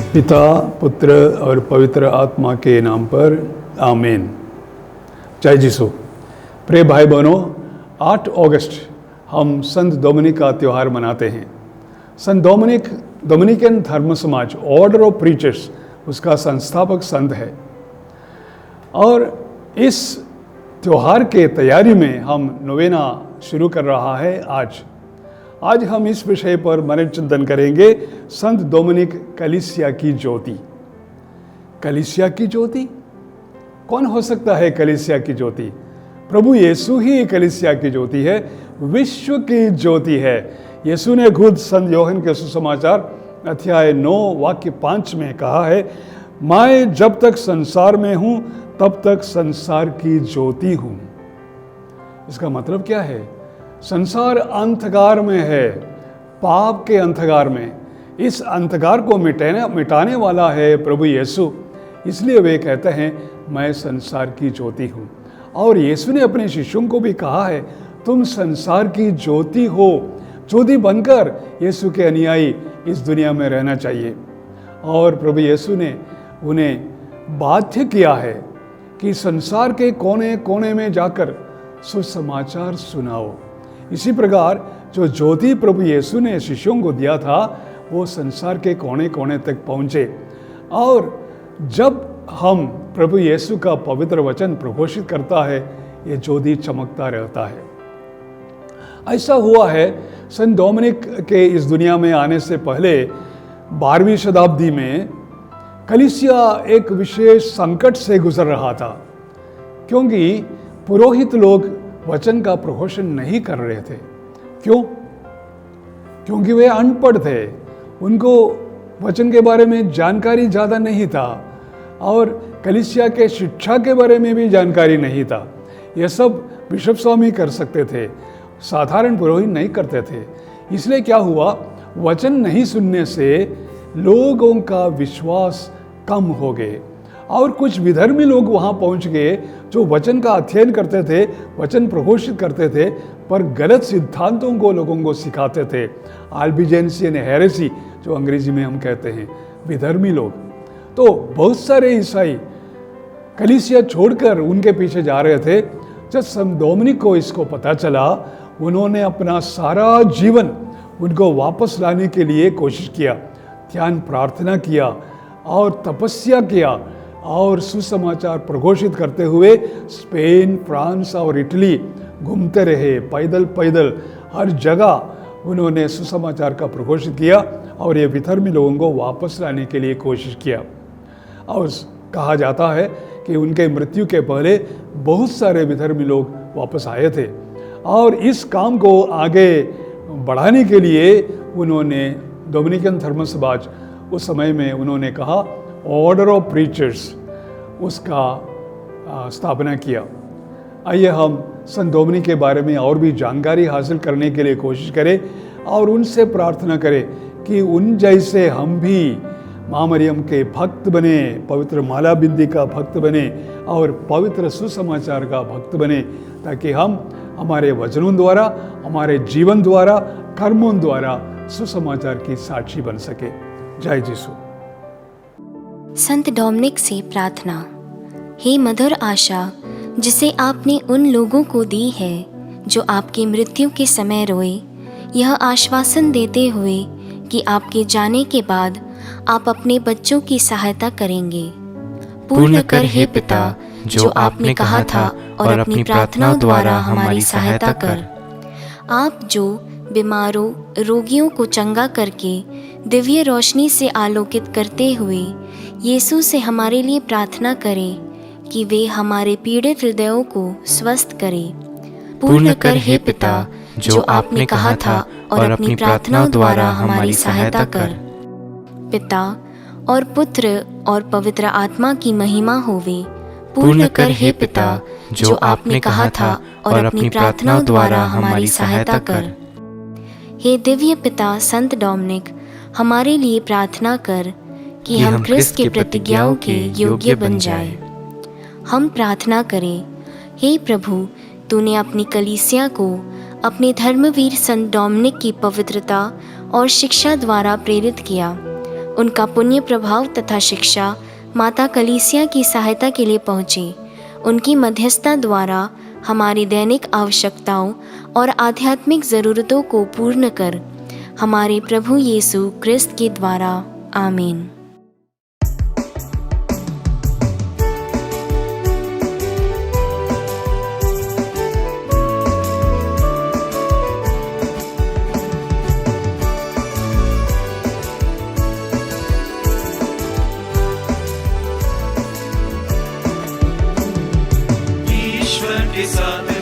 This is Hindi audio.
पिता, पुत्र और पवित्र आत्मा के नाम पर आमीन। जय यीशु। प्रिय भाई बहनों, 8 अगस्त हम संत डोमिनिक का त्यौहार मनाते हैं। संत डोमिनिक डोमिनिकन धर्म समाज ऑर्डर ऑफ प्रीचर्स उसका संस्थापक संत है। और इस त्यौहार के तैयारी में हम नोवेना शुरू कर रहा है। आज हम इस विषय पर मन चिंतन करेंगे, संत डोमिनिक कलीसिया की ज्योति। कलीसिया की ज्योति कौन हो सकता है? कलीसिया की ज्योति प्रभु यीशु ही कलीसिया की ज्योति है, विश्व की ज्योति है। यीशु ने खुद संत योहन के सुसमाचार अध्याय 9 वाक्य 5 में कहा है, मैं जब तक संसार में हूं तब तक संसार की ज्योति हूं। इसका मतलब क्या है? संसार अंधकार में है, पाप के अंधकार में। इस अंधकार को मिटाने वाला है प्रभु यीशु। इसलिए वे कहते हैं, मैं संसार की ज्योति हूँ। और यीशु ने अपने शिष्यों को भी कहा है, तुम संसार की ज्योति हो। ज्योति बनकर यीशु के अनुयायी इस दुनिया में रहना चाहिए। और प्रभु यीशु ने उन्हें बाध्य किया है कि संसार के कोने कोने में जाकर सुसमाचार सुनाओ। इसी प्रकार जो ज्योति प्रभु यीशु ने शिष्यों को दिया था, वो संसार के कोने कोने तक पहुँचे। और जब हम प्रभु यीशु का पवित्र वचन प्रघोषित करता है, ये ज्योति चमकता रहता है। ऐसा हुआ है, संत डोमिनिक के इस दुनिया में आने से पहले 12वीं शताब्दी में कलीसिया एक विशेष संकट से गुजर रहा था, क्योंकि पुरोहित लोग वचन का प्रघोषण नहीं कर रहे थे। क्यों? क्योंकि वे अनपढ़ थे, उनको वचन के बारे में जानकारी ज़्यादा नहीं था और कलीसिया के शिक्षा के बारे में भी जानकारी नहीं था। यह सब बिशप स्वामी कर सकते थे, साधारण पुरोहित नहीं करते थे। इसलिए क्या हुआ, वचन नहीं सुनने से लोगों का विश्वास कम हो गए और कुछ विधर्मी लोग वहाँ पहुँच गए जो वचन का अध्ययन करते थे, वचन प्रघोषित करते थे, पर गलत सिद्धांतों को लोगों को सिखाते थे। अल्बिजेंसियन हेरेसी जो अंग्रेजी में हम कहते हैं, विधर्मी लोग। तो बहुत सारे ईसाई कलीसिया छोड़कर उनके पीछे जा रहे थे। जब संत डोमिनिक को इसको पता चला, उन्होंने अपना सारा जीवन उनको वापस लाने के लिए कोशिश किया, ध्यान प्रार्थना किया और तपस्या किया और सुसमाचार प्रघोषित करते हुए स्पेन, फ्रांस और इटली घूमते रहे। पैदल हर जगह उन्होंने सुसमाचार का प्रघोषित किया और ये विधर्मी लोगों को वापस लाने के लिए कोशिश किया। और कहा जाता है कि उनके मृत्यु के पहले बहुत सारे विधर्मी लोग वापस आए थे। और इस काम को आगे बढ़ाने के लिए उन्होंने डोमिनिकन धर्म समाज उस समय में उन्होंने कहा, ऑर्डर ऑफ प्रीचर्स, उसका स्थापना किया। आइए हम संत डोमिनिक के बारे में और भी जानकारी हासिल करने के लिए कोशिश करें और उनसे प्रार्थना करें कि उन जैसे हम भी माँ मरियम के भक्त बने, पवित्र माला बिंदी का भक्त बने और पवित्र सुसमाचार का भक्त बने, ताकि हम हमारे वचनों द्वारा, हमारे जीवन द्वारा, कर्मों द्वारा सुसमाचार की साक्षी बन सके। जय यीशु। संत डोमिनिक से प्रार्थना। हे मधुर आशा, जिसे आपने उन लोगों को दी है जो आपकी मृत्यु के समय रोए, यह आश्वासन देते हुए कि आपके जाने के बाद आप अपने बच्चों की सहायता करेंगे। पूर्ण कर हे पिता जो आपने कहा था और अपनी प्रार्थनाओं द्वारा हमारी सहायता कर। आप जो बीमारों, रोगियों को चंगा करके दिव्य रोशनी से आलोकित करते हुए यीशु से हमारे लिए प्रार्थना करें कि वे हमारे पीड़ित हृदयों को स्वस्थ करें। पूर्ण कर हे पिता जो आपने कहा था और अपनी प्रार्थनाओं द्वारा हमारी सहायता कर। पिता और पुत्र और पवित्र आत्मा की महिमा होवे। पूर्ण कर हे पिता जो आपने कहा था और अपनी प्रार्थनाओं द्वारा हमारी सहायता कर। हे दिव्य पिता संत डोमिनिक, हमारे लिए प्रार्थना कर कि हम क्रिस्त की प्रतिज्ञाओं के योग्य बन जाएं। हम प्रार्थना करें, हे प्रभु, तूने अपनी कलीसिया को अपने धर्मवीर संत डोमिनिक की पवित्रता और शिक्षा द्वारा प्रेरित किया। उनका पुण्य प्रभाव तथा शिक्षा माता कलीसिया की सहायता के लिए पहुँचे। उनकी मध्यस्थता द्वारा हमारी दैनिक आवश्यकताओं और आध्यात्मिक ज़रूरतों को पूर्ण कर, हमारे प्रभु यीशु क्रिस्त के द्वारा। आमीन। ईश्वर के साथ